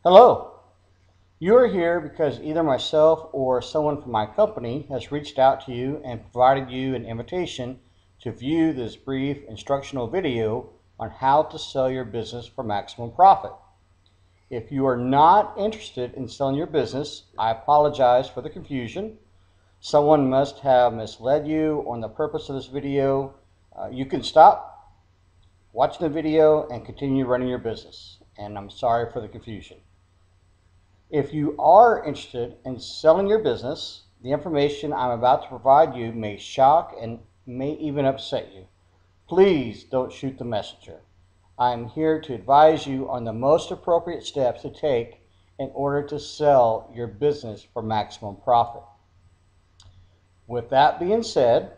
Hello. You are here because either myself or someone from my company has reached out to you and provided you an invitation to view this brief instructional video on how to sell your business for maximum profit. If you are not interested in selling your business, I apologize for the confusion. Someone must have misled you on the purpose of this video. You can stop watching the video and continue running your business. And I'm sorry for the confusion. If you are interested in selling your business, the information I'm about to provide you may shock and may even upset you. Please don't shoot the messenger. I'm here to advise you on the most appropriate steps to take in order to sell your business for maximum profit. With that being said,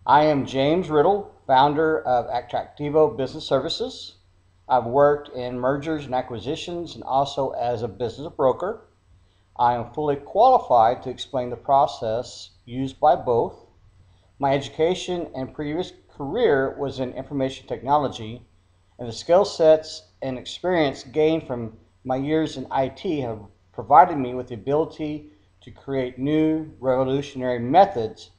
I am James Riddle, founder of Attractivo Business Services. I've worked in mergers and acquisitions and also as a business broker. I am fully qualified to explain the process used by both. My education and previous career was in information technology, and the skill sets and experience gained from my years in IT have provided me with the ability to create new revolutionary methods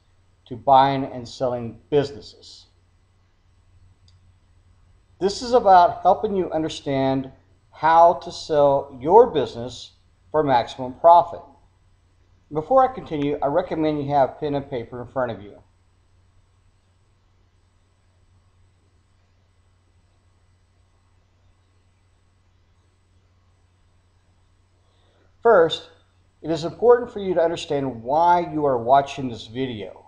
to buying and selling businesses. This is about helping you understand how to sell your business for maximum profit. Before I continue, I recommend you have pen and paper in front of you. First, it is important for you to understand why you are watching this video.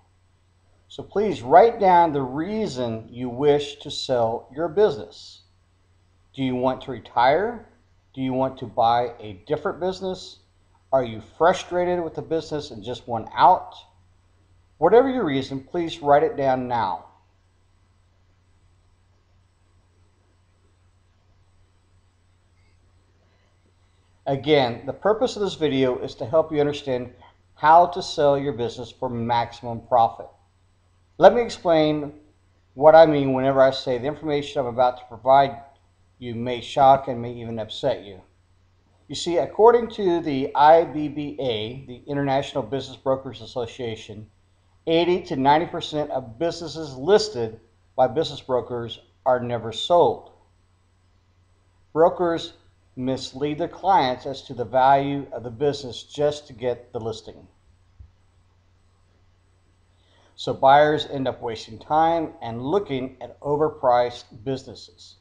So please write down the reason you wish to sell your business. Do you want to retire? Do you want to buy a different business? Are you frustrated with the business and just want out? Whatever your reason, please write it down now. Again, the purpose of this video is to help you understand how to sell your business for maximum profit. Let me explain what I mean whenever I say the information I'm about to provide you may shock and may even upset you. You see, according to the IBBA, the International Business Brokers Association, 80 to 90% of businesses listed by business brokers are never sold. Brokers mislead their clients as to the value of the business just to get the listing. So buyers end up wasting time and looking at overpriced businesses.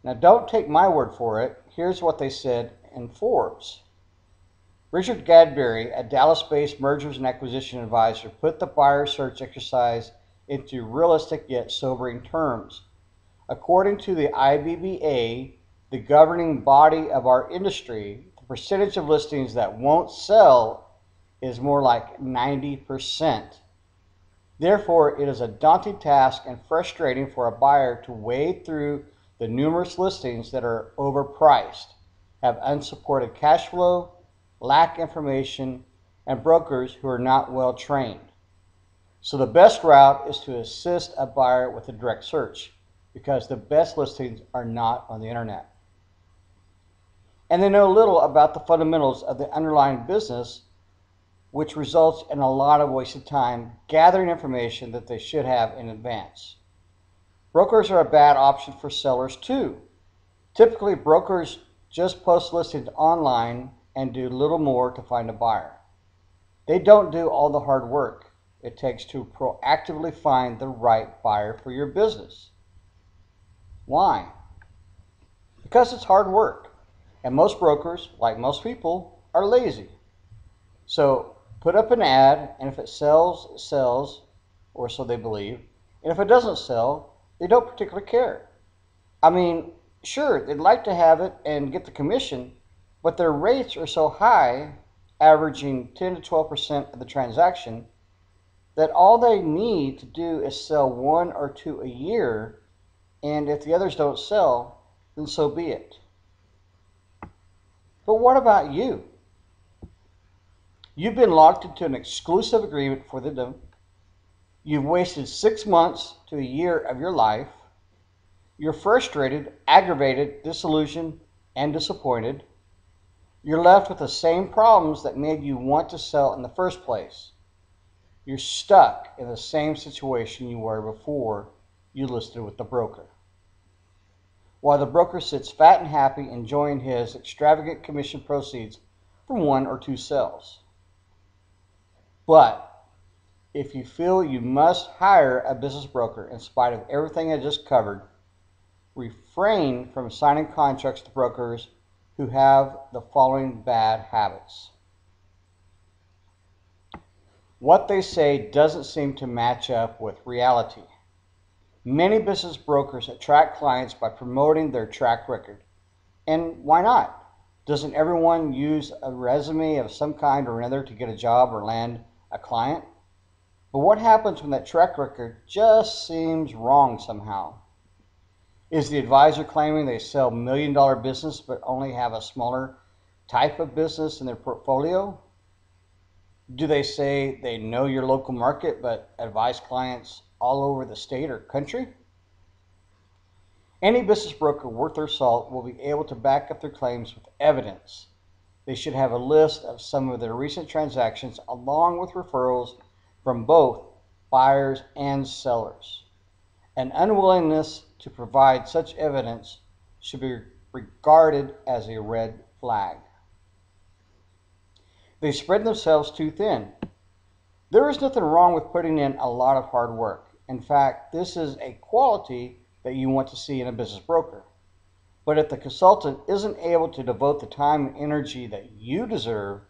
Now, don't take my word for it. Here's what they said in Forbes. Richard Gadberry, a Dallas-based mergers and acquisition advisor, put the buyer search exercise into realistic yet sobering terms. According to the IBBA, the governing body of our industry, the percentage of listings that won't sell is more like 90%. Therefore, it is a daunting task and frustrating for a buyer to wade through the numerous listings that are overpriced, have unsupported cash flow, lack information, and brokers who are not well trained. So the best route is to assist a buyer with a direct search because the best listings are not on the internet. And they know little about the fundamentals of the underlying business, which results in a lot of wasted time gathering information that they should have in advance. Brokers are a bad option for sellers too. Typically, brokers just post listings online and do little more to find a buyer. They don't do all the hard work it takes to proactively find the right buyer for your business. Why? Because it's hard work, and most brokers, like most people, are lazy. So put up an ad, and if it sells, it sells, or so they believe. And if it doesn't sell, they don't particularly care. I mean, sure, they'd like to have it and get the commission, but their rates are so high, averaging 10 to 12% of the transaction, that all they need to do is sell one or two a year, and if the others don't sell, then so be it. But what about you? You've been locked into an exclusive agreement for them. You've wasted 6 months to a year of your life. You're frustrated, aggravated, disillusioned, and disappointed. You're left with the same problems that made you want to sell in the first place. You're stuck in the same situation you were before you listed with the broker. While the broker sits fat and happy enjoying his extravagant commission proceeds from one or two sales. But if you feel you must hire a business broker in spite of everything I just covered, refrain from signing contracts to brokers who have the following bad habits. What they say doesn't seem to match up with reality. Many business brokers attract clients by promoting their track record. And why not? Doesn't everyone use a resume of some kind or another to get a job or land a client? But what happens when that track record just seems wrong somehow? Is the advisor claiming they sell $1,000,000 business but only have a smaller type of business in their portfolio? Do they say they know your local market but advise clients all over the state or country? Any business broker worth their salt will be able to back up their claims with evidence. They should have a list of some of their recent transactions along with referrals from both buyers and sellers. An unwillingness to provide such evidence should be regarded as a red flag. They spread themselves too thin. There is nothing wrong with putting in a lot of hard work. In fact, this is a quality that you want to see in a business broker. But if the consultant isn't able to devote the time and energy that you deserve,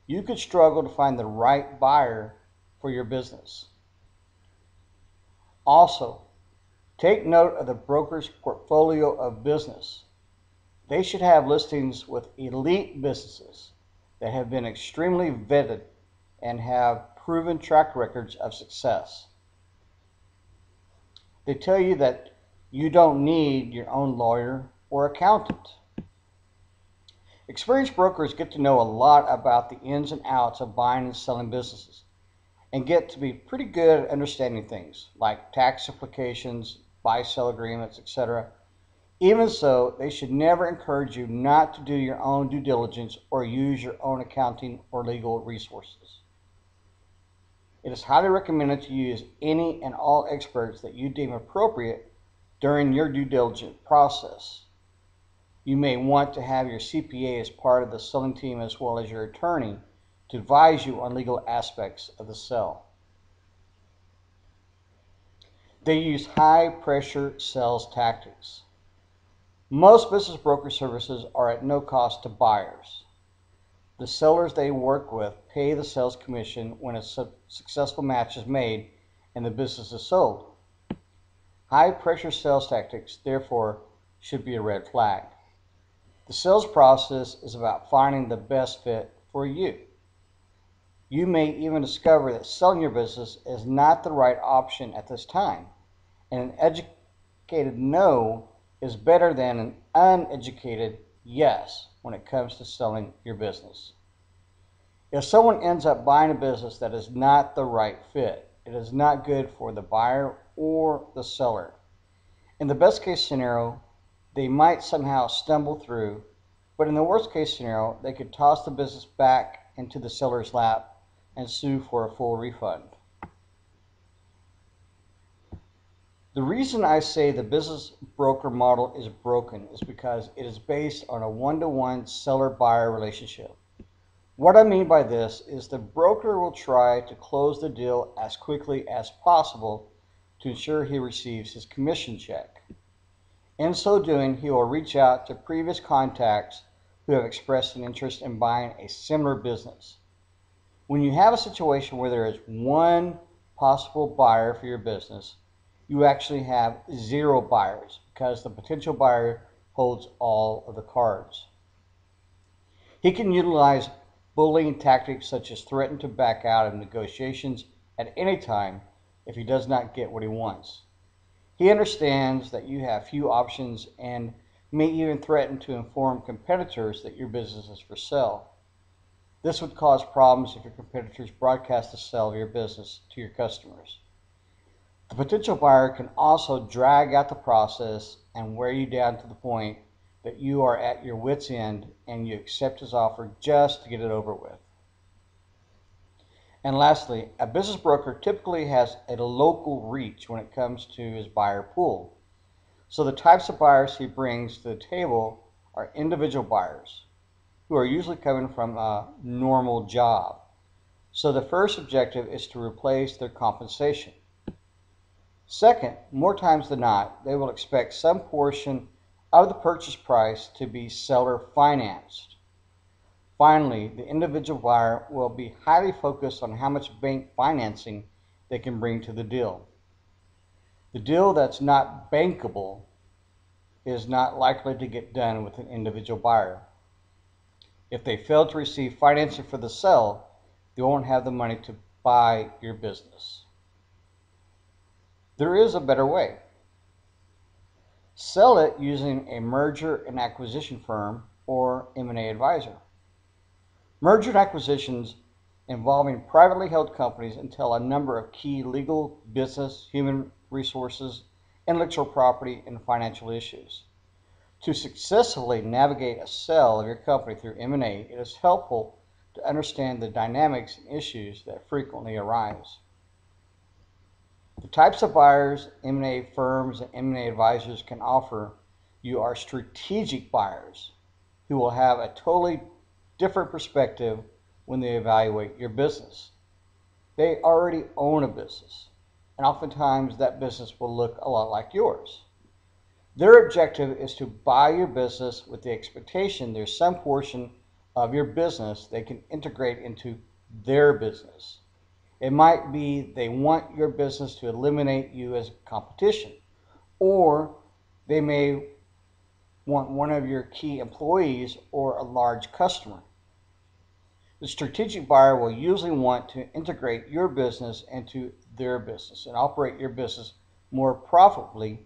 you could struggle to find the right buyer for your business. Also, take note of the broker's portfolio of business. They should have listings with elite businesses that have been extremely vetted and have proven track records of success. They tell you that you don't need your own lawyer or accountant. Experienced brokers get to know a lot about the ins and outs of buying and selling businesses and get to be pretty good at understanding things like tax implications, buy-sell agreements, etc. Even so, they should never encourage you not to do your own due diligence or use your own accounting or legal resources. It is highly recommended to use any and all experts that you deem appropriate during your due diligence process. You may want to have your CPA as part of the selling team as well as your attorney to advise you on legal aspects of the sale. They use high-pressure sales tactics. Most business broker services are at no cost to buyers. The sellers they work with pay the sales commission when a successful match is made and the business is sold. High-pressure sales tactics, therefore, should be a red flag. The sales process is about finding the best fit for you. You may even discover that selling your business is not the right option at this time, and an educated no is better than an uneducated yes when it comes to selling your business. If someone ends up buying a business that is not the right fit, it is not good for the buyer or the seller. In the best case scenario, they might somehow stumble through, but in the worst case scenario, they could toss the business back into the seller's lap and sue for a full refund. The reason I say the business broker model is broken is because it is based on a one-to-one seller-buyer relationship. What I mean by this is the broker will try to close the deal as quickly as possible to ensure he receives his commission check. In so doing, he will reach out to previous contacts who have expressed an interest in buying a similar business. When you have a situation where there is one possible buyer for your business, you actually have 0 buyers because the potential buyer holds all of the cards. He can utilize bullying tactics such as threaten to back out of negotiations at any time if he does not get what he wants. He understands that you have few options and may even threaten to inform competitors that your business is for sale. This would cause problems if your competitors broadcast the sale of your business to your customers. The potential buyer can also drag out the process and wear you down to the point that you are at your wit's end and you accept his offer just to get it over with. And lastly, a business broker typically has a local reach when it comes to his buyer pool. So the types of buyers he brings to the table are individual buyers who are usually coming from a normal job. So the first objective is to replace their compensation. Second, more times than not, they will expect some portion of the purchase price to be seller financed. Finally, the individual buyer will be highly focused on how much bank financing they can bring to the deal. The deal that's not bankable is not likely to get done with an individual buyer. If they fail to receive financing for the sale, they won't have the money to buy your business. There is a better way. Sell it using a merger and acquisition firm or M&A advisor. Merger and acquisitions involving privately held companies entail a number of key legal, business, human resources, intellectual property, and financial issues. To successfully navigate a sale of your company through M&A, it is helpful to understand the dynamics and issues that frequently arise. The types of buyers M&A firms and M&A advisors can offer you are strategic buyers who will have a totally different perspective when they evaluate your business. They already own a business, and oftentimes that business will look a lot like yours. Their objective is to buy your business with the expectation there's some portion of your business they can integrate into their business. It might be they want your business to eliminate you as competition, or they may want one of your key employees or a large customer. The strategic buyer will usually want to integrate your business into their business and operate your business more profitably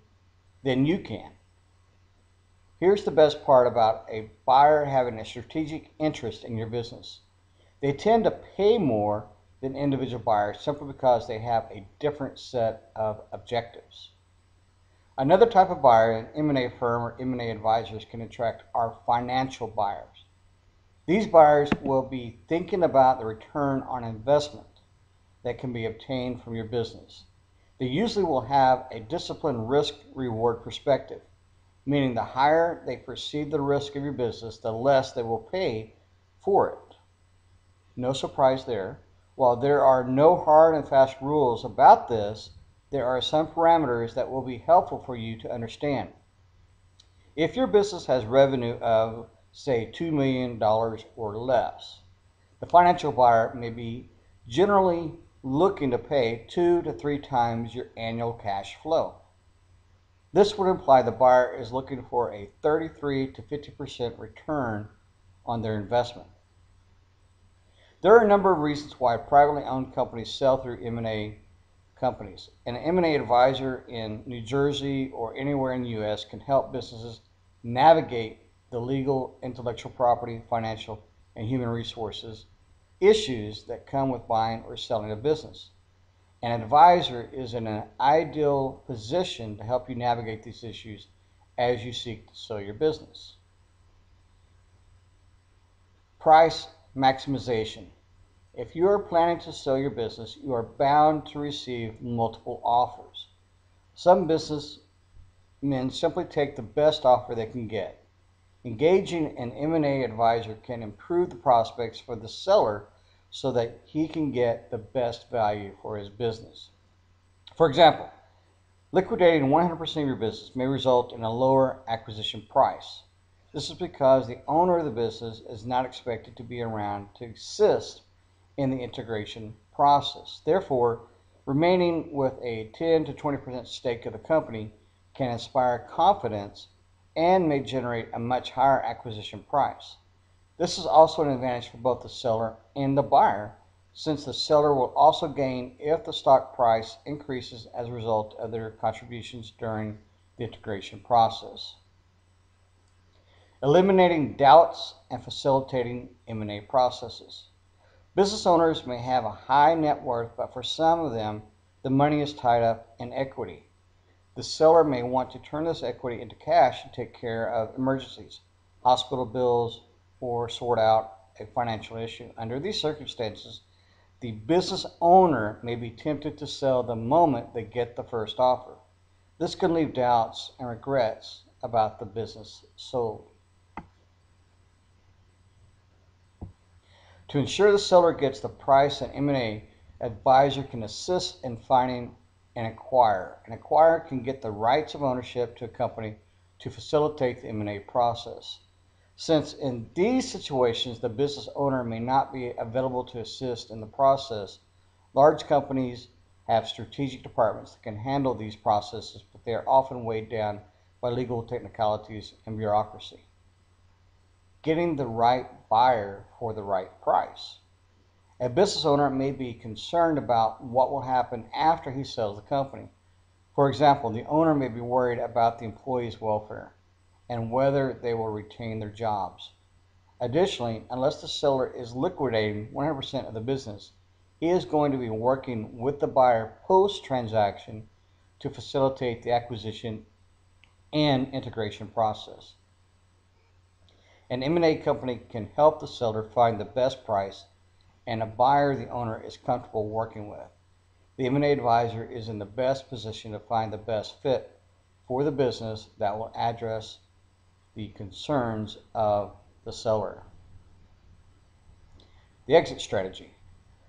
than you can. Here's the best part about a buyer having a strategic interest in your business. They tend to pay more than individual buyers simply because they have a different set of objectives. Another type of buyer an M&A firm or M&A advisors can attract are financial buyers. These buyers will be thinking about the return on investment that can be obtained from your business. They usually will have a disciplined risk-reward perspective, meaning the higher they perceive the risk of your business, the less they will pay for it. No surprise there. While there are no hard and fast rules about this, there are some parameters that will be helpful for you to understand. If your business has revenue of, say, $2 million or less, the financial buyer may be generally looking to pay 2 to 3 times your annual cash flow. This would imply the buyer is looking for a 33 to 50% return on their investment. There are a number of reasons why privately owned companies sell through M&A companies. An M&A advisor in New Jersey or anywhere in the U.S. can help businesses navigate the legal, intellectual property, financial, and human resources issues that come with buying or selling a business. An advisor is in an ideal position to help you navigate these issues as you seek to sell your business. Price maximization. If you are planning to sell your business, you are bound to receive multiple offers. Some businessmen simply take the best offer they can get. Engaging an M&A advisor can improve the prospects for the seller so that he can get the best value for his business. For example, liquidating 100% of your business may result in a lower acquisition price. This is because the owner of the business is not expected to be around to assist in the integration process. Therefore, remaining with a 10 to 20% stake of the company can inspire confidence and may generate a much higher acquisition price. This is also an advantage for both the seller and the buyer, since the seller will also gain if the stock price increases as a result of their contributions during the integration process. Eliminating doubts and facilitating M&A processes. Business owners may have a high net worth, but for some of them, the money is tied up in equity. The seller may want to turn this equity into cash to take care of emergencies, hospital bills, or sort out a financial issue. Under these circumstances, the business owner may be tempted to sell the moment they get the first offer. This can leave doubts and regrets about the business sold. To ensure the seller gets the price, an M&A advisor can assist in finding an acquirer. An acquirer can get the rights of ownership to a company to facilitate the M&A process. Since in these situations the business owner may not be available to assist in the process, large companies have strategic departments that can handle these processes, but they are often weighed down by legal technicalities and bureaucracy. Getting the right buyer for the right price. A business owner may be concerned about what will happen after he sells the company. For example, the owner may be worried about the employees' welfare and whether they will retain their jobs. Additionally, unless the seller is liquidating 100% of the business, he is going to be working with the buyer post-transaction to facilitate the acquisition and integration process. An M&A company can help the seller find the best price and a buyer the owner is comfortable working with. The M&A advisor is in the best position to find the best fit for the business that will address the concerns of the seller. The exit strategy.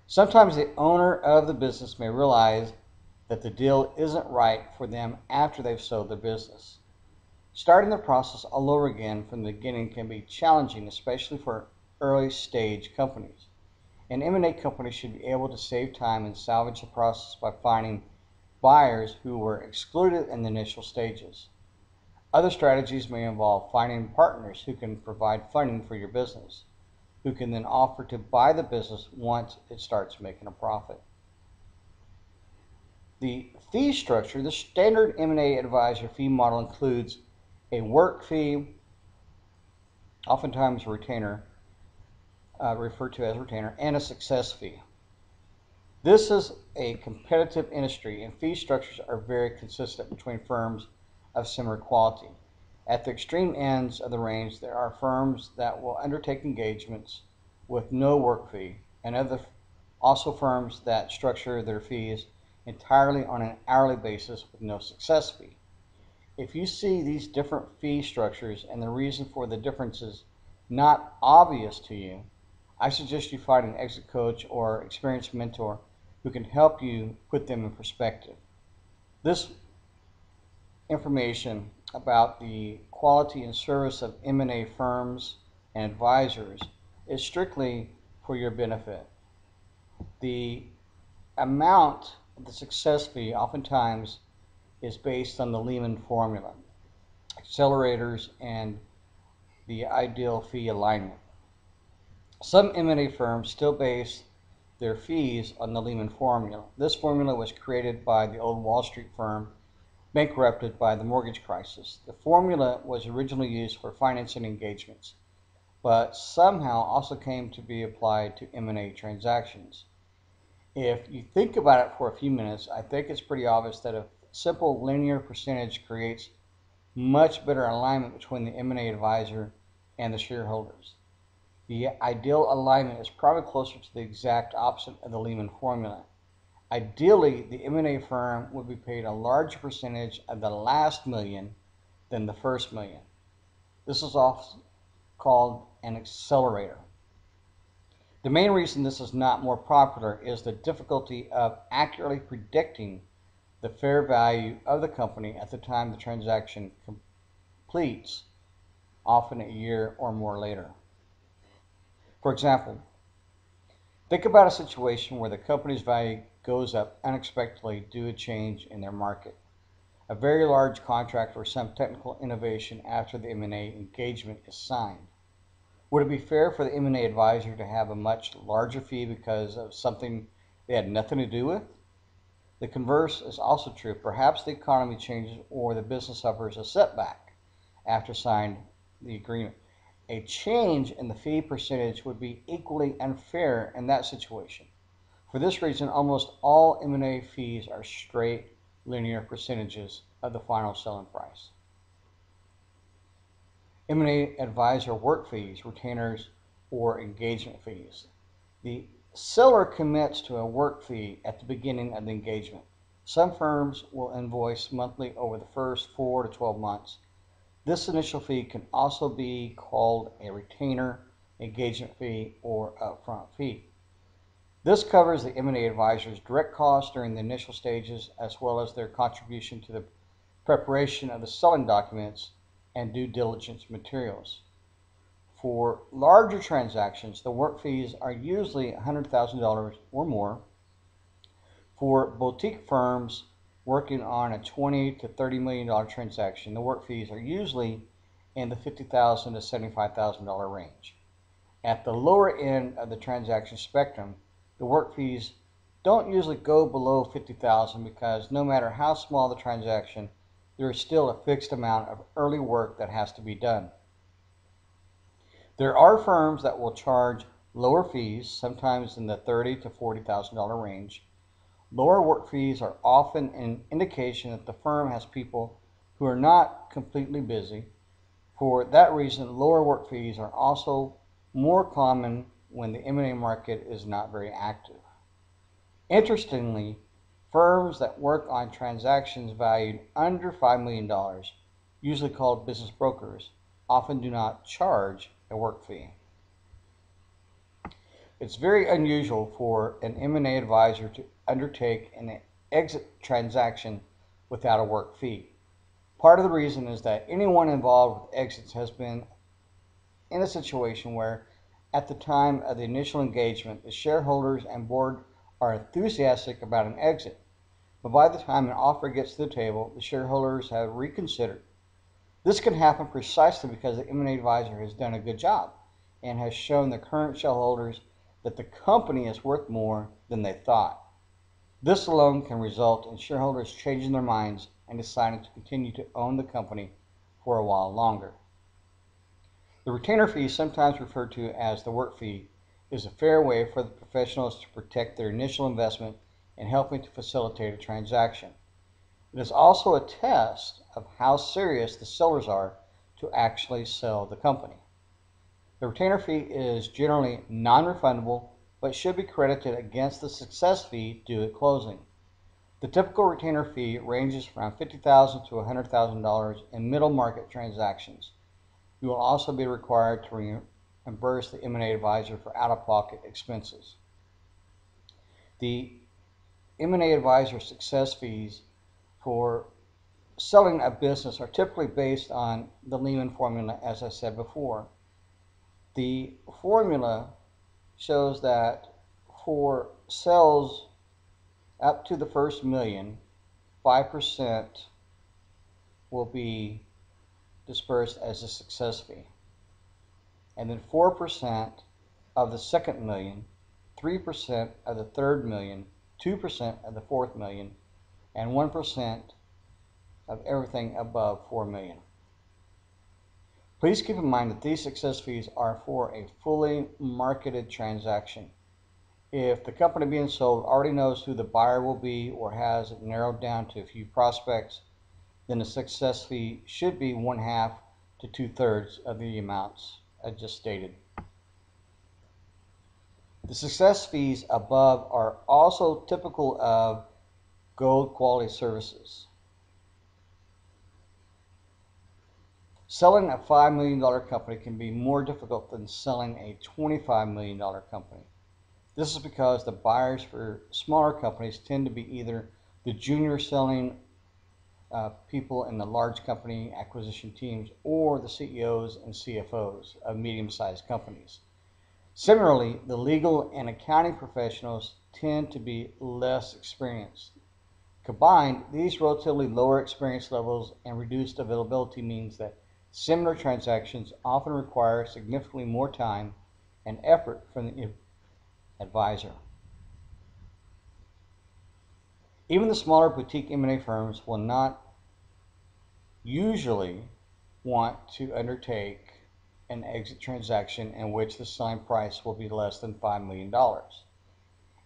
Sometimes the owner of the business may realize that the deal isn't right for them after they've sold their business. Starting the process all over again from the beginning can be challenging, especially for early stage companies. An M&A company should be able to save time and salvage the process by finding buyers who were excluded in the initial stages. Other strategies may involve finding partners who can provide funding for your business, who can then offer to buy the business once it starts making a profit. The fee structure. The standard M&A advisor fee model includes a work fee, oftentimes a retainer, referred to as retainer, and a success fee. This is a competitive industry, and fee structures are very consistent between firms of similar quality. At the extreme ends of the range, there are firms that will undertake engagements with no work fee, and also firms that structure their fees entirely on an hourly basis with no success fee. If you see these different fee structures and the reason for the differences not obvious to you, I suggest you find an exit coach or experienced mentor who can help you put them in perspective. This information about the quality and service of M&A firms and advisors is strictly for your benefit. The amount of the success fee oftentimes is based on the Lehman formula, accelerators, and the ideal fee alignment. Some M&A firms still base their fees on the Lehman formula. This formula was created by the old Wall Street firm, bankrupted by the mortgage crisis. The formula was originally used for financing engagements, but somehow also came to be applied to M&A transactions. If you think about it for a few minutes, I think it's pretty obvious that a simple linear percentage creates much better alignment between the M&A advisor and the shareholders. The ideal alignment is probably closer to the exact opposite of the Lehman formula. Ideally, the M&A firm would be paid a larger percentage of the last million than the first million. This is often called an accelerator. The main reason this is not more popular is the difficulty of accurately predicting the fair value of the company at the time the transaction completes, often a year or more later. For example, think about a situation where the company's value goes up unexpectedly due to a change in their market, a very large contract or some technical innovation after the M&A engagement is signed. Would it be fair for the M&A advisor to have a much larger fee because of something they had nothing to do with? The converse is also true. Perhaps the economy changes or the business suffers a setback after signing the agreement. A change in the fee percentage would be equally unfair in that situation. For this reason, almost all M&A fees are straight linear percentages of the final selling price. M&A advisor work fees, retainers, or engagement fees. The seller commits to a work fee at the beginning of the engagement. Some firms will invoice monthly over the first 4 to 12 months. This initial fee can also be called a retainer, engagement fee, or upfront fee. This covers the M&A advisor's direct costs during the initial stages, as well as their contribution to the preparation of the selling documents and due diligence materials. For larger transactions, the work fees are usually $100,000 or more. For boutique firms working on a $20 to $30 million transaction, the work fees are usually in the $50,000 to $75,000 range. At the lower end of the transaction spectrum, the work fees don't usually go below $50,000 because no matter how small the transaction, there is still a fixed amount of early work that has to be done. There are firms that will charge lower fees, sometimes in the $30,000 to $40,000 range. Lower work fees are often an indication that the firm has people who are not completely busy. For that reason, lower work fees are also more common when the M&A market is not very active. Interestingly, firms that work on transactions valued under $5 million, usually called business brokers, often do not charge a work fee. It's very unusual for an M&A advisor to undertake an exit transaction without a work fee. Part of the reason is that anyone involved with exits has been in a situation where, at the time of the initial engagement, the shareholders and board are enthusiastic about an exit, but by the time an offer gets to the table, the shareholders have reconsidered. This can happen precisely because the M&A advisor has done a good job and has shown the current shareholders that the company is worth more than they thought. This alone can result in shareholders changing their minds and deciding to continue to own the company for a while longer. The retainer fee, sometimes referred to as the work fee, is a fair way for the professionals to protect their initial investment in helping to facilitate a transaction. It is also a test of how serious the sellers are to actually sell the company. The retainer fee is generally non-refundable, but should be credited against the success fee due at closing. The typical retainer fee ranges from $50,000 to $100,000 in middle market transactions. You will also be required to reimburse the M&A advisor for out-of-pocket expenses. The M&A advisor success fees for selling a business are typically based on the Lehman formula, as I said before. The formula shows that for sales up to the first million, 5% will be dispersed as a success fee, and then 4% of the second million, 3% of the third million, 2% of the fourth million, and 1% of everything above 4 million. Please keep in mind that these success fees are for a fully marketed transaction. If the company being sold already knows who the buyer will be or has it narrowed down to a few prospects, then the success fee should be 1/2 to 2/3 of the amounts I just stated. The success fees above are also typical of gold quality services. Selling a $5 million company can be more difficult than selling a $25 million company. This is because the buyers for smaller companies tend to be either the junior selling people in the large company acquisition teams or the CEOs and CFOs of medium-sized companies. Similarly, the legal and accounting professionals tend to be less experienced. Combined, these relatively lower experience levels and reduced availability means that similar transactions often require significantly more time and effort from the advisor. Even the smaller boutique M&A firms will not usually want to undertake an exit transaction in which the selling price will be less than $5 million.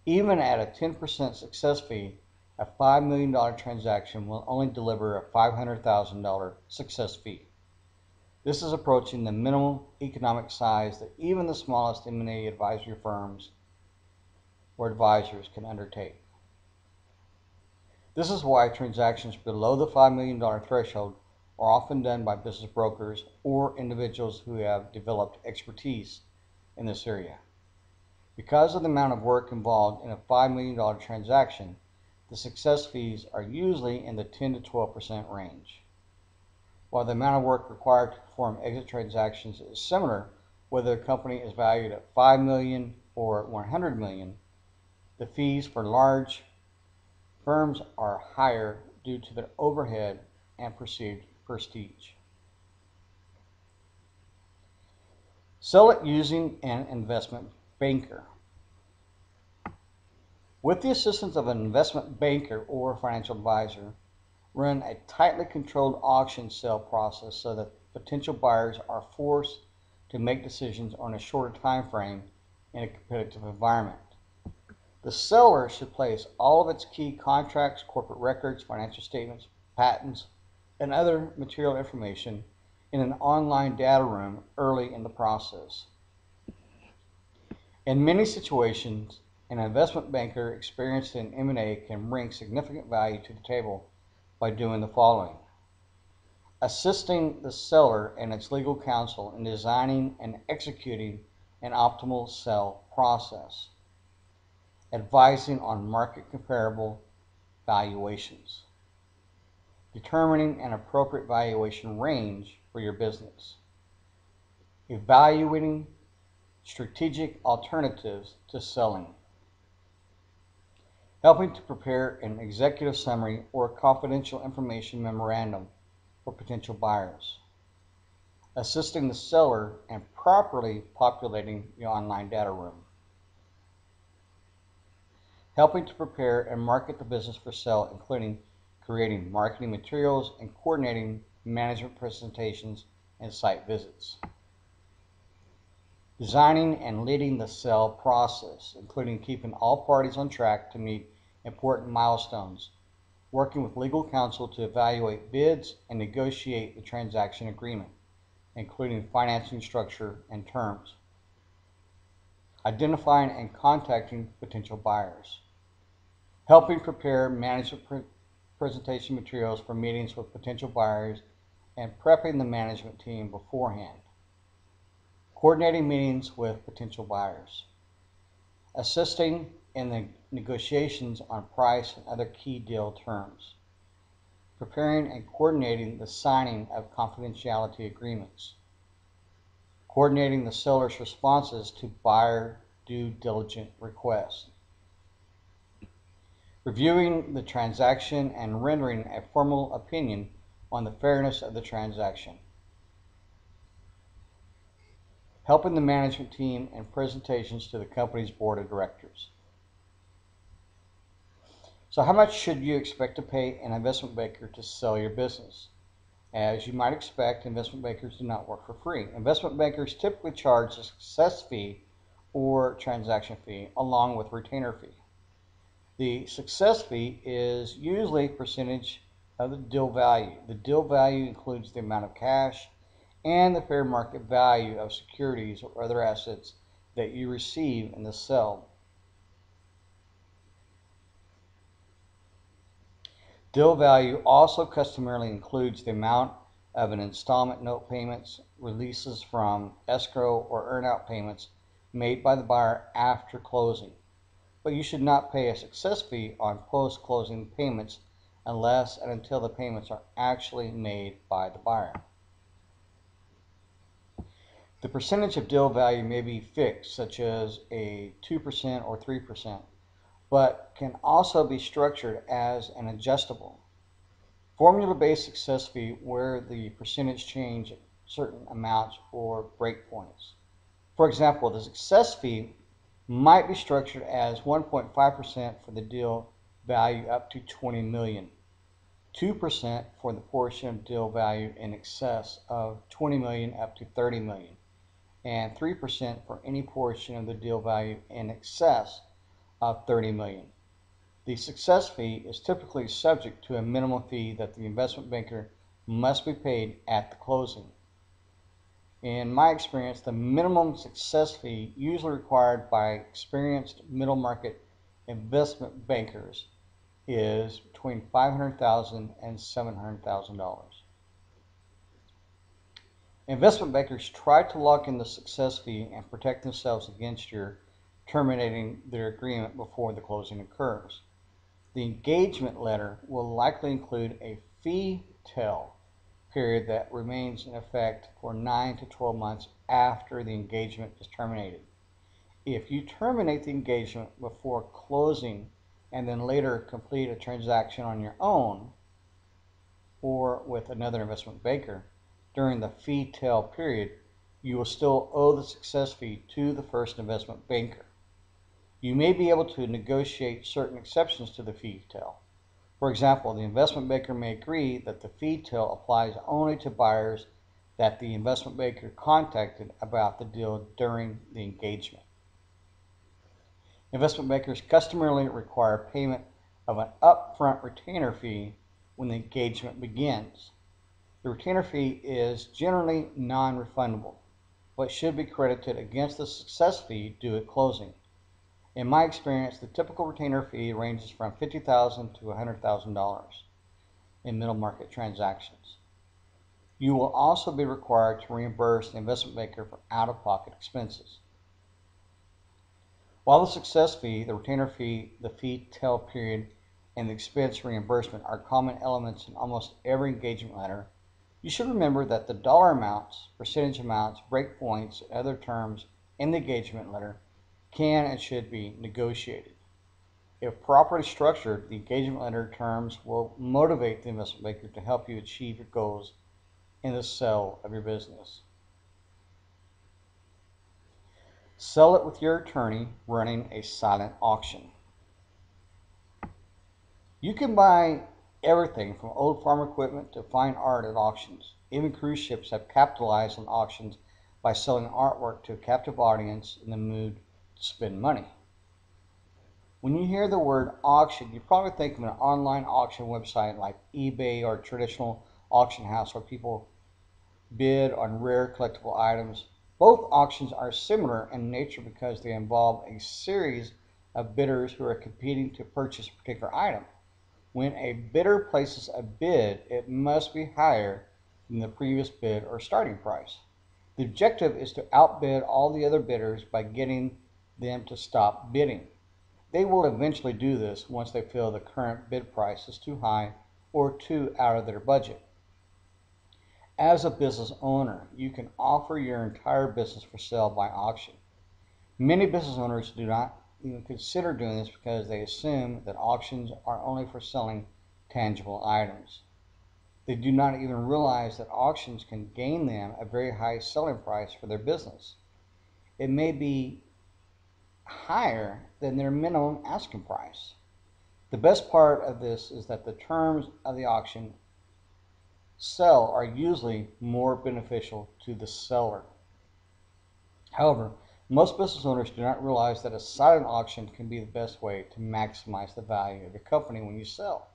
Even at a 10% success fee, A $5 million transaction will only deliver a $500,000 success fee. This is approaching the minimal economic size that even the smallest M&A advisory firms or advisors can undertake. This is why transactions below the $5 million threshold are often done by business brokers or individuals who have developed expertise in this area. Because of the amount of work involved in a $5 million transaction, the success fees are usually in the 10 to 12% range. While the amount of work required to perform exit transactions is similar, whether a company is valued at $5 million or $100 million, the fees for large firms are higher due to their overhead and perceived prestige. Sell it using an investment banker. With the assistance of an investment banker or financial advisor, run a tightly controlled auction sale process so that potential buyers are forced to make decisions on a shorter time frame in a competitive environment. The seller should place all of its key contracts, corporate records, financial statements, patents, and other material information in an online data room early in the process. In many situations, an investment banker experienced in M&A can bring significant value to the table by doing the following: assisting the seller and its legal counsel in designing and executing an optimal sale process, advising on market comparable valuations, determining an appropriate valuation range for your business, evaluating strategic alternatives to selling, helping to prepare an executive summary or confidential information memorandum for potential buyers, assisting the seller in properly populating the online data room, helping to prepare and market the business for sale, including creating marketing materials and coordinating management presentations and site visits, designing and leading the sale process, including keeping all parties on track to meet important milestones, working with legal counsel to evaluate bids and negotiate the transaction agreement, including financing structure and terms, identifying and contacting potential buyers, helping prepare management presentation materials for meetings with potential buyers, and prepping the management team beforehand, coordinating meetings with potential buyers, assisting in the negotiations on price and other key deal terms, preparing and coordinating the signing of confidentiality agreements, coordinating the seller's responses to buyer due diligence requests, reviewing the transaction and rendering a formal opinion on the fairness of the transaction, helping the management team in presentations to the company's board of directors. So how much should you expect to pay an investment banker to sell your business? As you might expect, investment bankers do not work for free. Investment bankers typically charge a success fee or transaction fee along with retainer fee. The success fee is usually a percentage of the deal value. The deal value includes the amount of cash and the fair market value of securities or other assets that you receive in the sale. Deal value also customarily includes the amount of an installment note payments, releases from escrow, or earnout payments made by the buyer after closing. But you should not pay a success fee on post-closing payments unless and until the payments are actually made by the buyer. The percentage of deal value may be fixed, such as a 2% or 3%, but can also be structured as an adjustable formula-based success fee where the percentage change at certain amounts or breakpoints. For example, the success fee might be structured as 1.5% for the deal value up to $20 million, 2% for the portion of deal value in excess of $20 million up to $30 million, and 3% for any portion of the deal value in excess of $30 million. The success fee is typically subject to a minimum fee that the investment banker must be paid at the closing. In my experience, the minimum success fee usually required by experienced middle market investment bankers is between $500,000 and $700,000. Investment bankers try to lock in the success fee and protect themselves against your terminating their agreement before the closing occurs. The engagement letter will likely include a fee tail period that remains in effect for 9 to 12 months after the engagement is terminated. If you terminate the engagement before closing and then later complete a transaction on your own or with another investment banker during the fee tail period, you will still owe the success fee to the first investment banker. You may be able to negotiate certain exceptions to the fee tail. For example, the investment banker may agree that the fee tail applies only to buyers that the investment banker contacted about the deal during the engagement. Investment bankers customarily require payment of an upfront retainer fee when the engagement begins. The retainer fee is generally non-refundable, but should be credited against the success fee due at closing. In my experience, the typical retainer fee ranges from $50,000 to $100,000 in middle market transactions. You will also be required to reimburse the investment banker for out-of-pocket expenses. While the success fee, the retainer fee, the fee tail period, and the expense reimbursement are common elements in almost every engagement letter, you should remember that the dollar amounts, percentage amounts, breakpoints, and other terms in the engagement letter can and should be negotiated. If properly structured, the engagement letter terms will motivate the investment banker to help you achieve your goals in the sale of your business. Sell it with your attorney running a silent auction. You can buy everything from old farm equipment to fine art at auctions. Even cruise ships have capitalized on auctions by selling artwork to a captive audience in the mood to spend money. When you hear the word auction, you probably think of an online auction website like eBay or a traditional auction house where people bid on rare collectible items. Both auctions are similar in nature because they involve a series of bidders who are competing to purchase a particular item. When a bidder places a bid, it must be higher than the previous bid or starting price. The objective is to outbid all the other bidders by getting them to stop bidding. They will eventually do this once they feel the current bid price is too high or too out of their budget. As a business owner, you can offer your entire business for sale by auction. Many business owners do not even consider doing this because they assume that auctions are only for selling tangible items. They do not even realize that auctions can gain them a very high selling price for their business. It may be higher than their minimum asking price. The best part of this is that the terms of the auction sell are usually more beneficial to the seller. However, most business owners do not realize that a silent auction can be the best way to maximize the value of your company when you sell.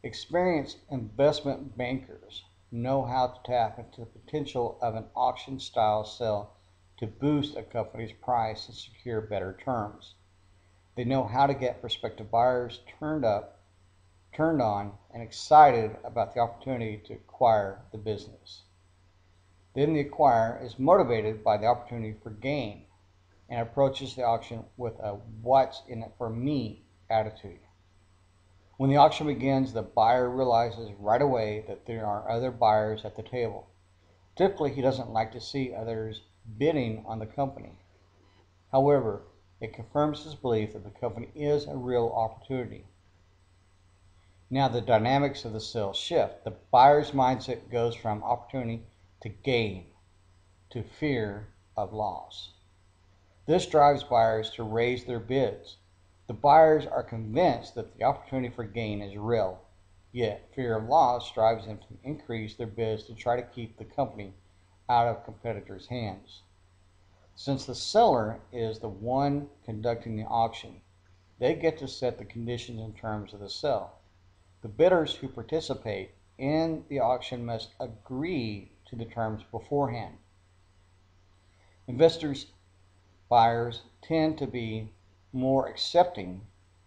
Experienced investment bankers know how to tap into the potential of an auction style sale to boost a company's price and secure better terms. They know how to get prospective buyers turned on, and excited about the opportunity to acquire the business. Then the acquirer is motivated by the opportunity for gain and approaches the auction with a "what's in it for me" attitude. When the auction begins, the buyer realizes right away that there are other buyers at the table. Typically, he doesn't like to see others bidding on the company. However, it confirms his belief that the company is a real opportunity. Now the dynamics of the sale shift. The buyer's mindset goes from opportunity to gain to fear of loss. This drives buyers to raise their bids. The buyers are convinced that the opportunity for gain is real, yet fear of loss drives them to increase their bids to try to keep the company out of competitors' hands. Since the seller is the one conducting the auction, They get to set the conditions and terms of the sale. The bidders who participate in the auction must agree to the terms beforehand. Investors, buyers tend to be more accepting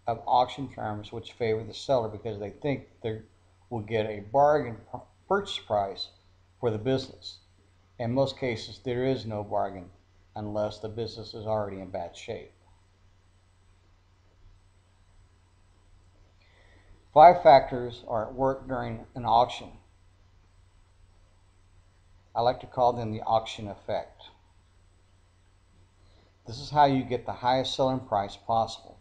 of auction terms which favor the seller because they think they will get a bargain purchase price for the business. In most cases, there is no bargain unless the business is already in bad shape. 5 factors are at work during an auction. I like to call them the auction effect. This is how you get the highest selling price possible.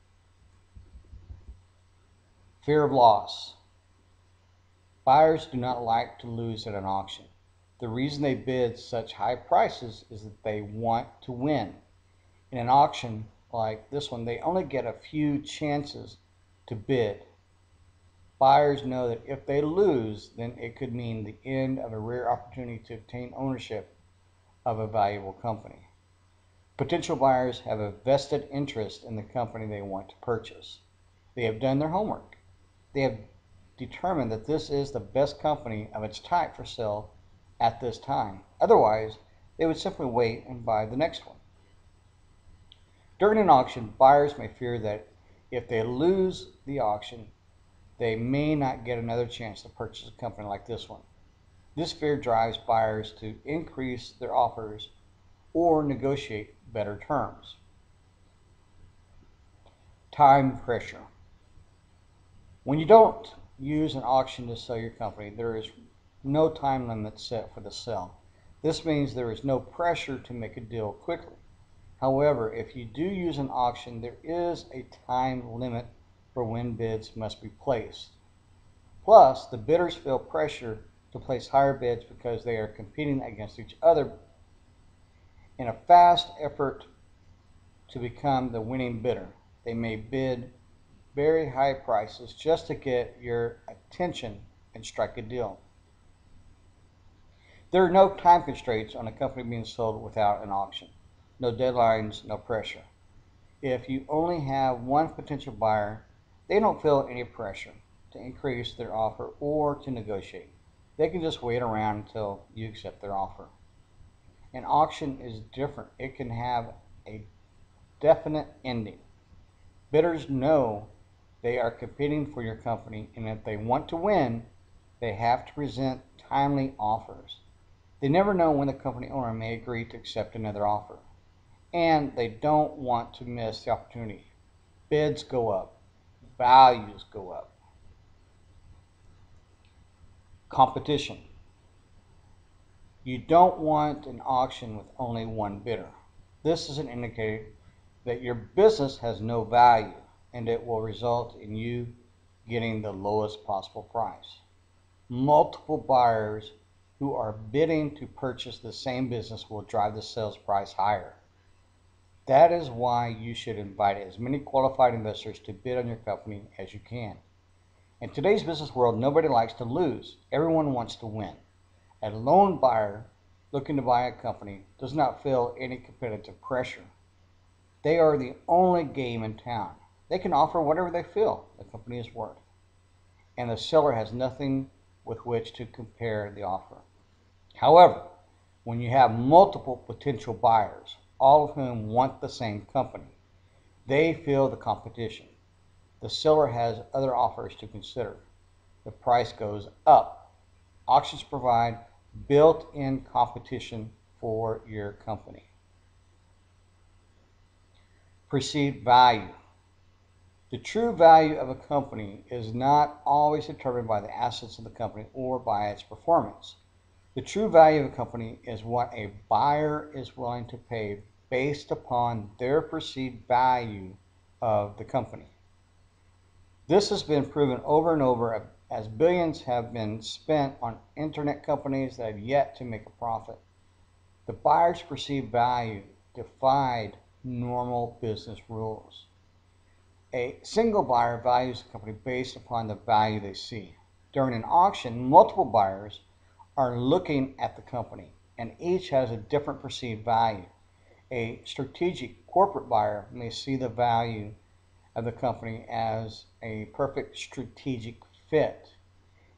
Fear of loss. Buyers do not like to lose at an auction. The reason they bid such high prices is that they want to win. In an auction like this one, they only get a few chances to bid. Buyers know that if they lose, then it could mean the end of a rare opportunity to obtain ownership of a valuable company. Potential buyers have a vested interest in the company they want to purchase. They have done their homework. They have determined that this is the best company of its type for sale at this time. Otherwise, they would simply wait and buy the next one. During an auction, buyers may fear that if they lose the auction, they may not get another chance to purchase a company like this one. This fear drives buyers to increase their offers or negotiate better terms. Time pressure. When you don't use an auction to sell your company, there is no time limit set for the sale. This means there is no pressure to make a deal quickly. However, if you do use an auction, there is a time limit for when bids must be placed. Plus, the bidders feel pressure to place higher bids because they are competing against each other in a fast effort to become the winning bidder. They may bid very high prices just to get your attention and strike a deal. There are no time constraints on a company being sold without an auction. No deadlines, no pressure. If you only have one potential buyer, they don't feel any pressure to increase their offer or to negotiate. They can just wait around until you accept their offer. An auction is different. It can have a definite ending. Bidders know they are competing for your company, and if they want to win, they have to present timely offers. They never know when the company owner may agree to accept another offer, and they don't want to miss the opportunity. Bids go up, values go up. Competition. You don't want an auction with only one bidder. This is an indicator that your business has no value, and it will result in you getting the lowest possible price. Multiple buyers who are bidding to purchase the same business will drive the sales price higher. That is why you should invite as many qualified investors to bid on your company as you can. In today's business world, nobody likes to lose. Everyone wants to win. A lone buyer looking to buy a company does not feel any competitive pressure. They are the only game in town. They can offer whatever they feel the company is worth, and the seller has nothing with which to compare the offer. However, when you have multiple potential buyers, all of whom want the same company, they feel the competition. The seller has other offers to consider. The price goes up. Auctions provide built-in competition for your company. Perceived value. The true value of a company is not always determined by the assets of the company or by its performance. The true value of a company is what a buyer is willing to pay based upon their perceived value of the company. This has been proven over and over as billions have been spent on internet companies that have yet to make a profit. The buyer's perceived value defied normal business rules. A single buyer values a company based upon the value they see. During an auction, multiple buyers are looking at the company, and each has a different perceived value. A strategic corporate buyer may see the value of the company as a perfect strategic fit.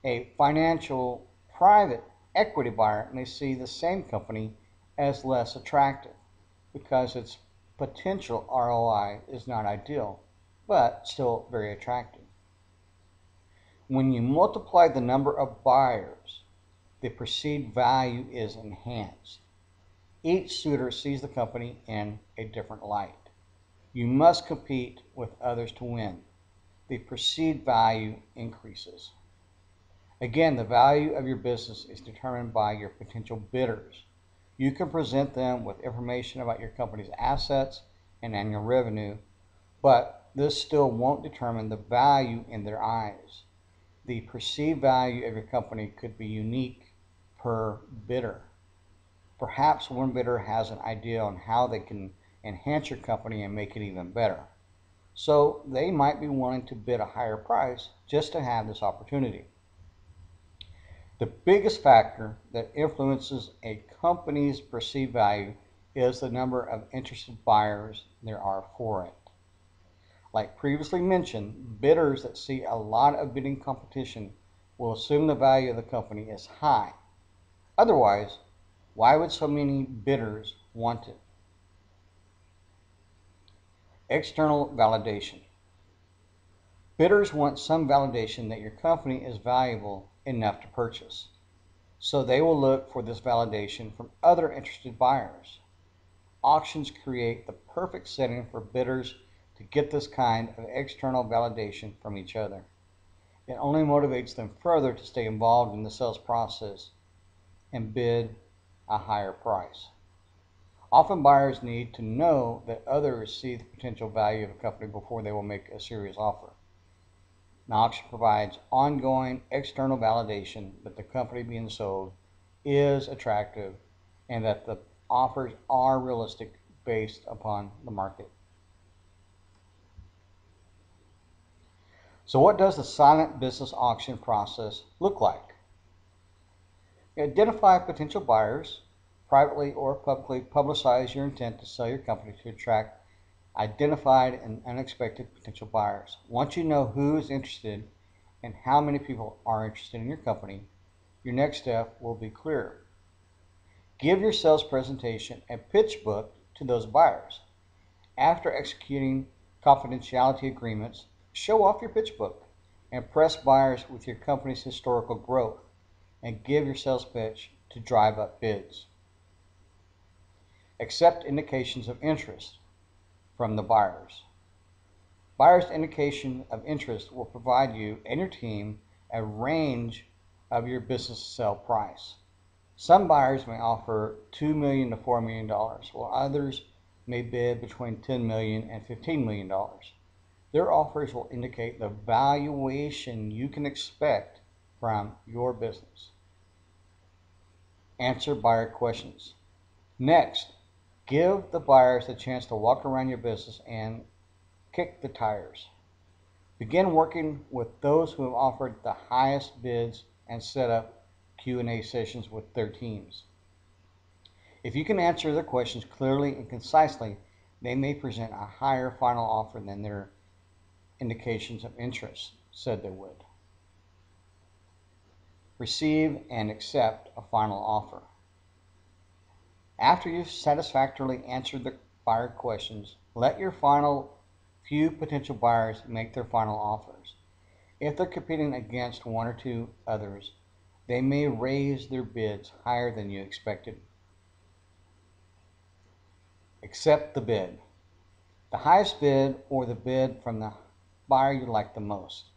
A financial private equity buyer may see the same company as less attractive because its potential ROI is not ideal, but still very attractive. When you multiply the number of buyers, the perceived value is enhanced. Each suitor sees the company in a different light. You must compete with others to win. The perceived value increases. Again, the value of your business is determined by your potential bidders. You can present them with information about your company's assets and annual revenue, but this still won't determine the value in their eyes. The perceived value of your company could be unique per bidder. Perhaps one bidder has an idea on how they can enhance your company and make it even better. So they might be willing to bid a higher price just to have this opportunity. The biggest factor that influences a company's perceived value is the number of interested buyers there are for it. Like previously mentioned, bidders that see a lot of bidding competition will assume the value of the company is high. Otherwise, why would so many bidders want it? External validation. Bidders want some validation that your company is valuable enough to purchase. So they will look for this validation from other interested buyers. Auctions create the perfect setting for bidders to get this kind of external validation from each other. It only motivates them further to stay involved in the sales process and bid a higher price. Often buyers need to know that others see the potential value of a company before they will make a serious offer. An auction provides ongoing external validation that the company being sold is attractive and that the offers are realistic based upon the market. So what does the silent business auction process look like? Identify potential buyers, privately or publicly publicize your intent to sell your company to attract identified and unexpected potential buyers. Once you know who is interested and how many people are interested in your company, your next step will be clear. Give your sales presentation and pitch book to those buyers. After executing confidentiality agreements, show off your pitch book. Impress buyers with your company's historical growth and give your sales pitch to drive up bids. Accept indications of interest from the buyers. Buyers' indication of interest will provide you and your team a range of your business sale price. Some buyers may offer $2 million to $4 million, while others may bid between $10 million and $15 million. Their offers will indicate the valuation you can expect from your business. Answer buyer questions. Next, give the buyers a chance to walk around your business and kick the tires. Begin working with those who have offered the highest bids and set up Q&A sessions with their teams. If you can answer their questions clearly and concisely, they may present a higher final offer than their indications of interest said they would. Receive and accept a final offer. After you've satisfactorily answered the buyer questions, let your final few potential buyers make their final offers. If they're competing against one or two others, they may raise their bids higher than you expected. Accept the bid. The highest bid or the bid from the buyer you like the most.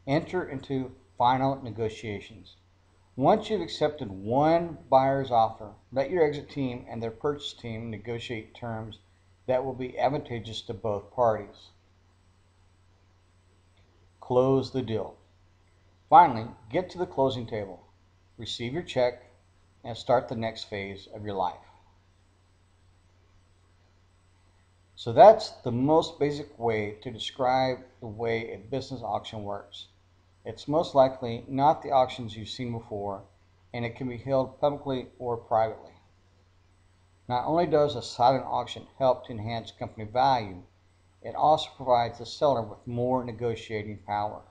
Enter into final negotiations. Once you've accepted one buyer's offer, let your exit team and their purchase team negotiate terms that will be advantageous to both parties. Close the deal. Finally, get to the closing table, receive your check, and start the next phase of your life. So that's the most basic way to describe the way a business auction works. It's most likely not the auctions you've seen before, and it can be held publicly or privately. Not only does a silent auction help to enhance company value, it also provides the seller with more negotiating power.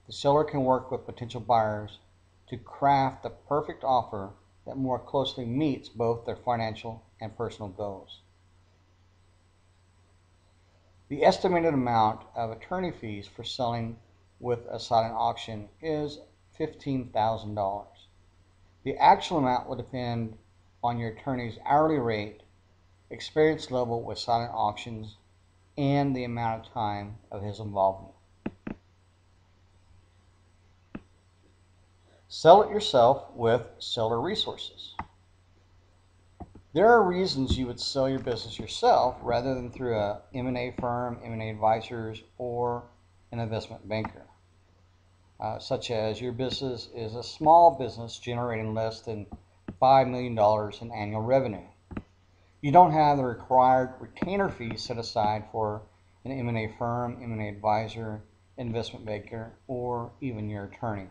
The seller can work with potential buyers to craft the perfect offer that more closely meets both their financial and personal goals. The estimated amount of attorney fees for selling with a silent auction is $15,000. The actual amount will depend on your attorney's hourly rate, experience level with silent auctions, and the amount of time of his involvement. Sell it yourself with seller resources. There are reasons you would sell your business yourself rather than through a M&A firm, M&A advisors, or an investment banker. Such as your business is a small business generating less than $5 million in annual revenue. You don't have the required retainer fees set aside for an M&A firm, M&A advisor, investment banker, or even your attorney.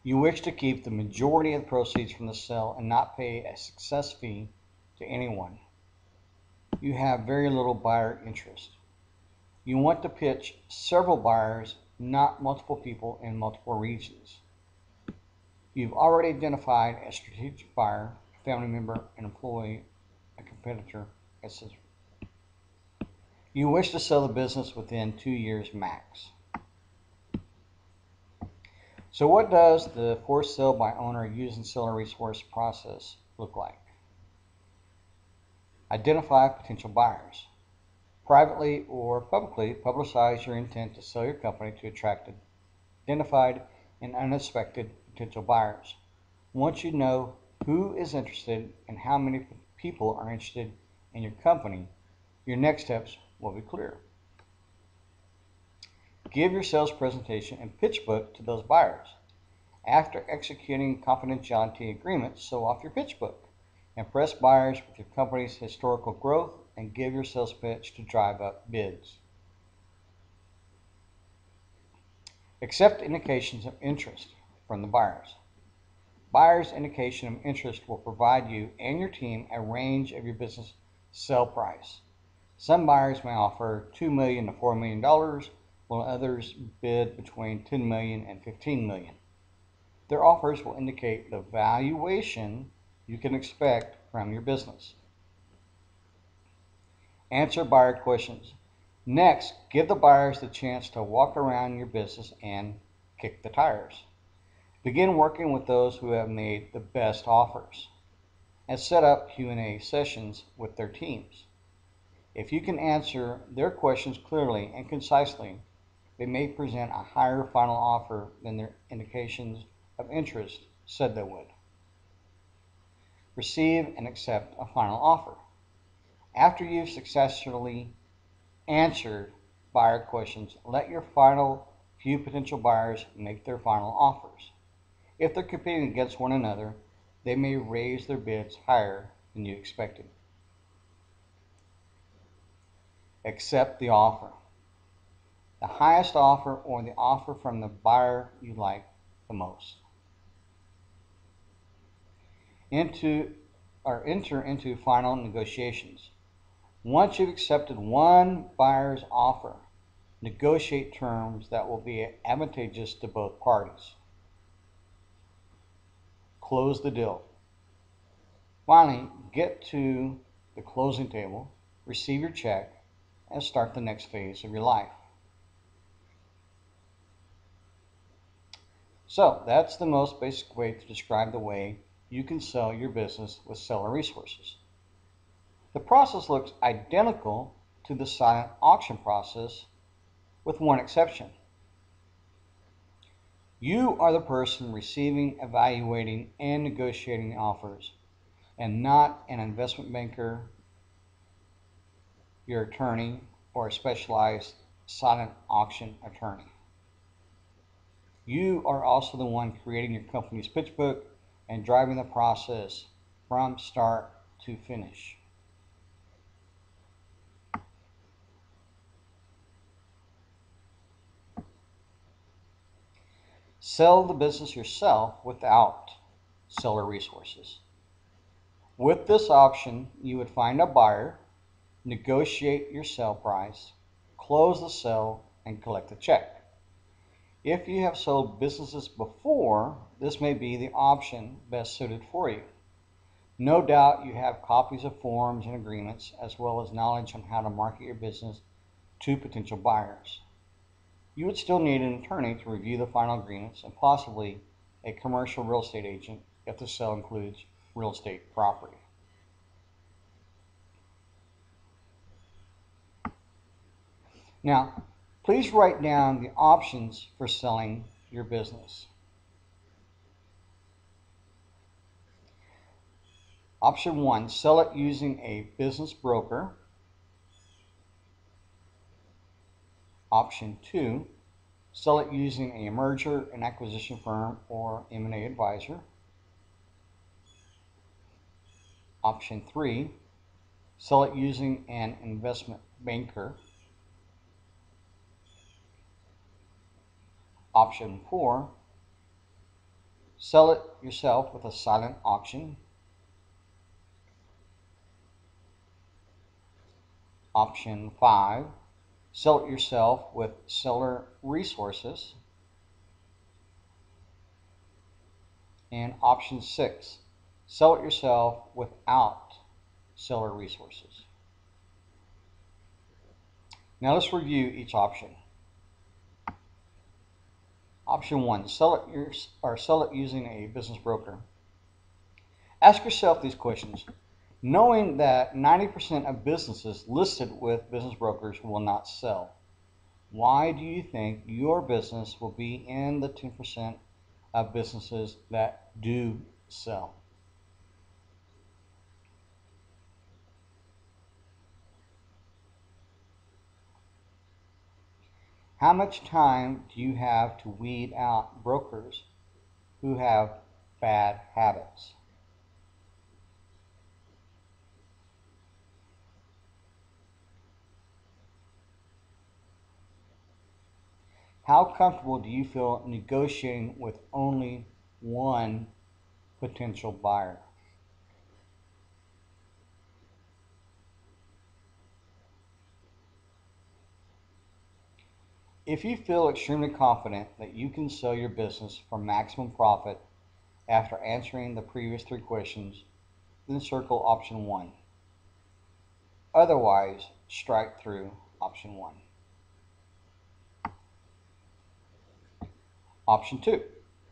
You wish to keep the majority of the proceeds from the sale and not pay a success fee to anyone. You have very little buyer interest. You want to pitch several buyers, not multiple people in multiple regions. You've already identified a strategic buyer, a family member, an employee, a competitor, etc. You wish to sell the business within 2 years max. So what does the for sale by owner using seller resource process look like? Identify potential buyers. Privately or publicly publicize your intent to sell your company to attract identified and unexpected potential buyers. Once you know who is interested and how many people are interested in your company, your next steps will be clear. Give your sales presentation and pitch book to those buyers. After executing confidentiality agreements, show off your pitch book. Impress buyers with your company's historical growth and give your sales pitch to drive up bids. Accept indications of interest from the buyers. Buyers' indication of interest will provide you and your team a range of your business sale price. Some buyers may offer $2 million to $4 million, while others bid between $10 million and $15 million. Their offers will indicate the valuation you can expect from your business. Answer buyer questions. Next, give the buyers the chance to walk around your business and kick the tires. Begin working with those who have made the best offers and set up Q&A sessions with their teams. If you can answer their questions clearly and concisely, they may present a higher final offer than their indications of interest said they would. Receive and accept a final offer. After you've successfully answered buyer questions, let your final few potential buyers make their final offers. If they're competing against one another, they may raise their bids higher than you expected. Accept the offer. The highest offer or the offer from the buyer you like the most. Enter into final negotiations. Once you've accepted one buyer's offer, negotiate terms that will be advantageous to both parties. Close the deal. Finally, get to the closing table, receive your check, and start the next phase of your life. So that's the most basic way to describe the way you can sell your business with seller resources. The process looks identical to the silent auction process with one exception. You are the person receiving, evaluating, and negotiating offers, and not an investment banker, your attorney, or a specialized silent auction attorney. You are also the one creating your company's pitch book and driving the process from start to finish. Sell the business yourself without seller resources. With this option, you would find a buyer, negotiate your sale price, close the sale, and collect the check. If you have sold businesses before, this may be the option best suited for you. No doubt you have copies of forms and agreements, as well as knowledge on how to market your business to potential buyers. You would still need an attorney to review the final agreements and possibly a commercial real estate agent if the sale includes real estate property. Now, please write down the options for selling your business. Option 1, sell it using a business broker. Option 2, sell it using a merger and acquisition firm or M&A advisor. Option 3, sell it using an investment banker. Option 4, sell it yourself with a silent auction. Option 5, sell it yourself with seller resources. And option 6, sell it yourself without seller resources. Now let's review each option. Option 1, sell it using a business broker. Ask yourself these questions. Knowing that 90% of businesses listed with business brokers will not sell, why do you think your business will be in the 10% of businesses that do sell? How much time do you have to weed out brokers who have bad habits? How comfortable do you feel negotiating with only one potential buyer? If you feel extremely confident that you can sell your business for maximum profit after answering the previous 3 questions, then circle option 1. Otherwise, strike through option 1. Option 2,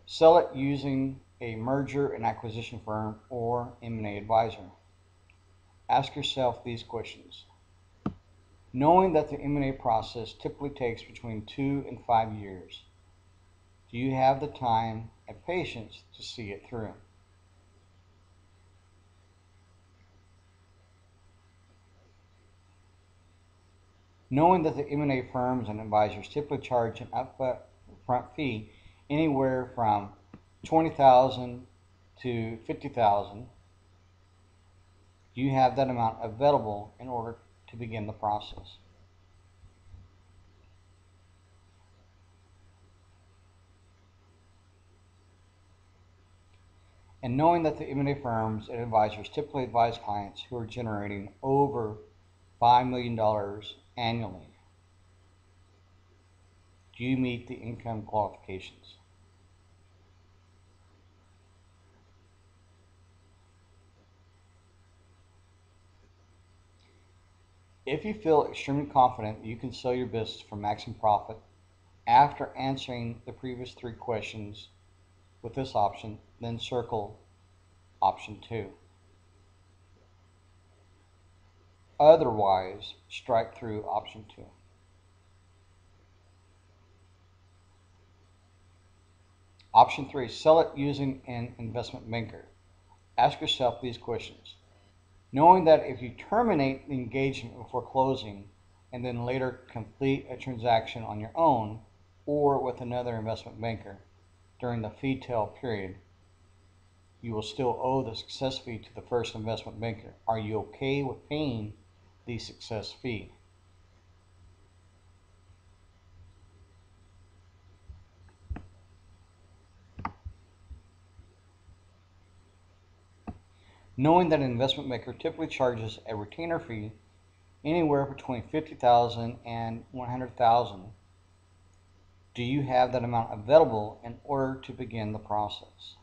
sell it using a merger and acquisition firm or M&A advisor. Ask yourself these questions. Knowing that the M&A process typically takes between 2 and 5 years, do you have the time and patience to see it through? Knowing that the M&A firms and advisors typically charge an upfront fee anywhere from $20,000 to $50,000, do you have that amount available in order to begin the process? And knowing that the M&A firms and advisors typically advise clients who are generating over $5 million annually, do you meet the income qualifications? If you feel extremely confident that you can sell your business for maximum profit after answering the previous 3 questions with this option, then circle option 2. Otherwise, strike through option 2. Option 3, sell it using an investment banker. Ask yourself these questions. Knowing that if you terminate the engagement before closing and then later complete a transaction on your own or with another investment banker during the fee tail period, you will still owe the success fee to the first investment banker. Are you okay with paying the success fee? Knowing that an investment maker typically charges a retainer fee anywhere between $50,000 and $100,000, do you have that amount available in order to begin the process?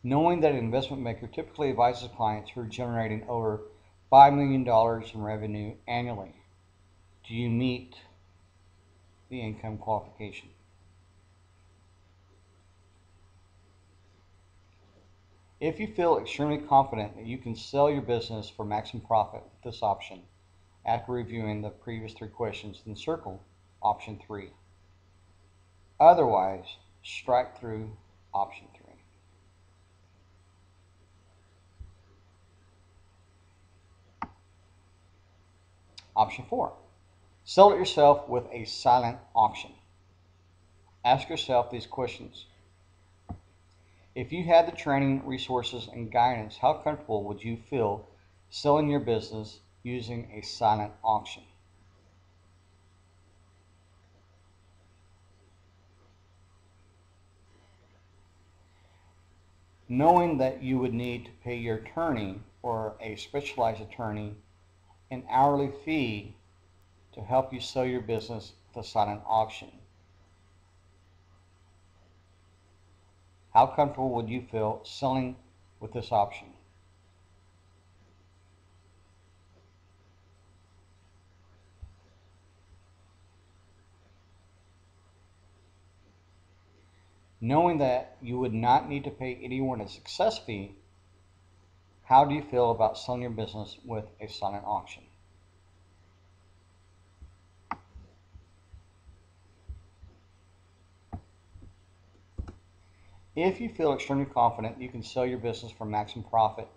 Knowing that an investment maker typically advises clients who are generating over $5 million in revenue annually, do you meet the income qualification? If you feel extremely confident that you can sell your business for maximum profit with this option, after reviewing the previous 3 questions, then circle option 3. Otherwise, strike through option 3. Option 4. Sell it yourself with a silent auction. Ask yourself these questions. If you had the training, resources, and guidance, how comfortable would you feel selling your business using a silent auction? Knowing that you would need to pay your attorney or a specialized attorney an hourly fee to help you sell your business with a silent auction, how comfortable would you feel selling with this option? Knowing that you would not need to pay anyone a success fee, how do you feel about selling your business with a silent auction? If you feel extremely confident you can sell your business for maximum profit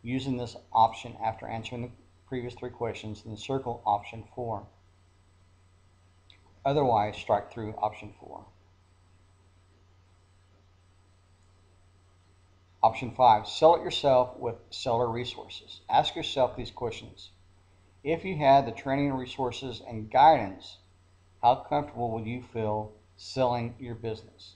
using this option after answering the previous 3 questions, then circle option 4. Otherwise, strike through option 4. Option 5, sell it yourself with seller resources. Ask yourself these questions. If you had the training, resources, and guidance, how comfortable would you feel selling your business?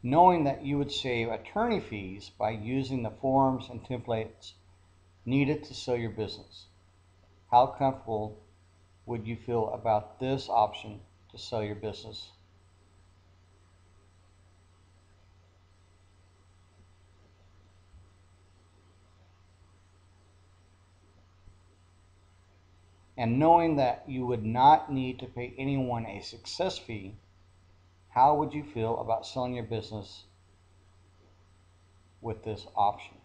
Knowing that you would save attorney fees by using the forms and templates needed to sell your business, how comfortable would you feel about this option to sell your business? And knowing that you would not need to pay anyone a success fee, how would you feel about selling your business with this option?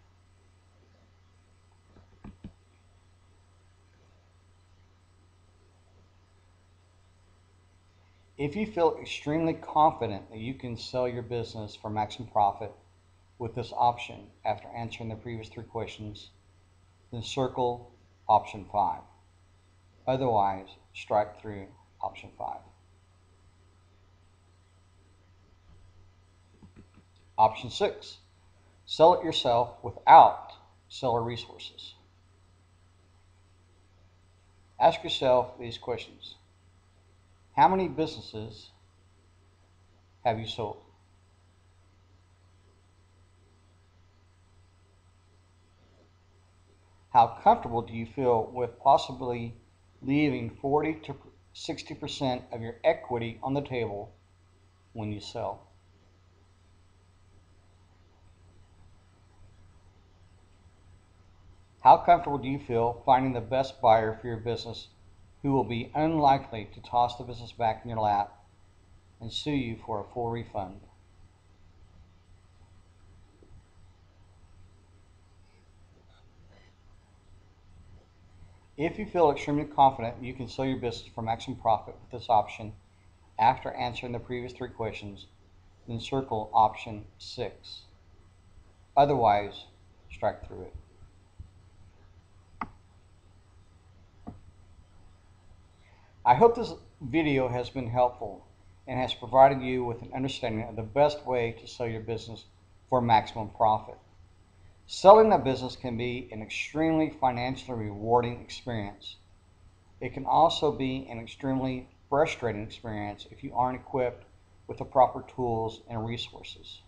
If you feel extremely confident that you can sell your business for maximum profit with this option after answering the previous 3 questions, then circle option 5. Otherwise, strike through option 5. Option 6, sell it yourself without seller resources. Ask yourself these questions. How many businesses have you sold? How comfortable do you feel with possibly leaving 40 to 60% of your equity on the table when you sell? How comfortable do you feel finding the best buyer for your business who will be unlikely to toss the business back in your lap and sue you for a full refund? If you feel extremely confident you can sell your business for maximum profit with this option after answering the previous 3 questions, then circle option 6. Otherwise, strike through it. I hope this video has been helpful and has provided you with an understanding of the best way to sell your business for maximum profit. Selling a business can be an extremely financially rewarding experience. It can also be an extremely frustrating experience if you aren't equipped with the proper tools and resources.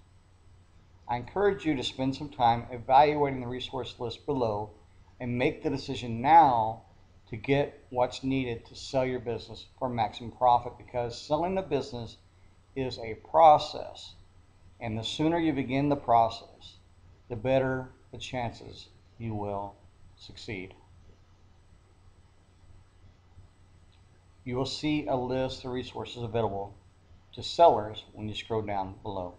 I encourage you to spend some time evaluating the resource list below and make the decision now to get what's needed to sell your business for maximum profit, because selling a business is a process, and the sooner you begin the process, the better the chances you will succeed. You will see a list of resources available to sellers when you scroll down below.